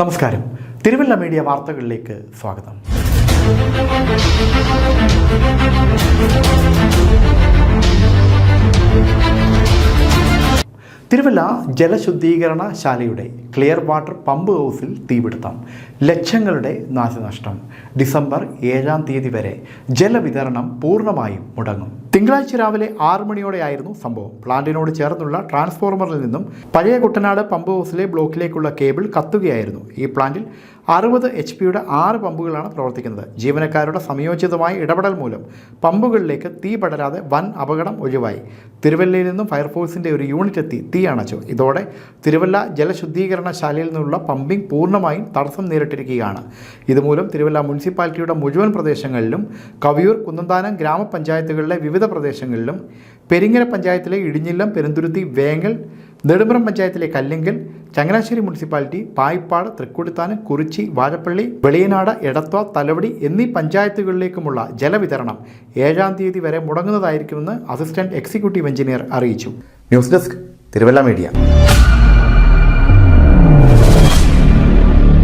നമസ്കാരം. തിരുവല്ല മീഡിയ വാർത്തകളിലേക്ക് സ്വാഗതം. തിരുവല്ല ജലശുദ്ധീകരണശാലയുടെ ക്ലിയർ വാട്ടർ പമ്പ് ഹൗസിൽ തീപിടുത്തം. ലക്ഷങ്ങളുടെ നാശനഷ്ടം. ഡിസംബർ 7-ാം തീയതി വരെ ജലവിതരണം പൂർണ്ണമായും മുടങ്ങും. തിങ്കളാഴ്ച രാവിലെ 6 മണിയോടെയായിരുന്നു സംഭവം. പ്ലാന്റിനോട് ചേർന്നുള്ള ട്രാൻസ്ഫോർമറിൽ നിന്നും പഴയ കുട്ടനാട് പമ്പ് ഹൗസിലെ ബ്ലോക്കിലേക്കുള്ള കേബിൾ കത്തുകയായിരുന്നു. ഈ പ്ലാന്റിൽ 60 HP-യുടെ 6 പമ്പുകളാണ് പ്രവർത്തിക്കുന്നത്. ജീവനക്കാരുടെ സംയോജിതമായ ഇടപെടൽ മൂലം പമ്പുകളിലേക്ക് തീ പടരാതെ വൻ അപകടം ഒഴിവായി. തിരുവല്ലയിൽ നിന്നും ഫയർഫോഴ്സിൻ്റെ ഒരു യൂണിറ്റ് എത്തി തീ അണച്ചു. ഇതോടെ തിരുവല്ല ജലശുദ്ധീകരണശാലയിൽ നിന്നുള്ള പമ്പിംഗ് പൂർണ്ണമായും തടസ്സം നേരിട്ടിരിക്കുകയാണ്. ഇതുമൂലം തിരുവല്ല മുനിസിപ്പാലിറ്റിയുടെ മുഴുവൻ പ്രദേശങ്ങളിലും കവിയൂർ, കുന്നന്താനം ഗ്രാമപഞ്ചായത്തുകളിലെ വിവിധ പ്രദേശങ്ങളിലും, പെരിങ്ങര പഞ്ചായത്തിലെ ഇടിഞ്ഞില്ലം, പെരുന്തുരുത്തി, വേങ്ങൽ, നെടുമ്പ്രം പഞ്ചായത്തിലെ കല്ലിങ്കൽ, ചങ്ങനാശ്ശേരി മുനിസിപ്പാലിറ്റി, പായിപ്പാട്, തൃക്കൊടിത്താനം, കുറിച്ചി, വാഴപ്പള്ളി, വെളിയനാട്, എടത്വ, തലവടി എന്നീ പഞ്ചായത്തുകളിലേക്കുമുള്ള ജലവിതരണം 7-ാം തീയതി വരെ മുടങ്ങുന്നതായിരിക്കുമെന്ന് അസിസ്റ്റന്റ് എക്സിക്യൂട്ടീവ് എഞ്ചിനീയർ അറിയിച്ചു. News desk, Thiruvalla media.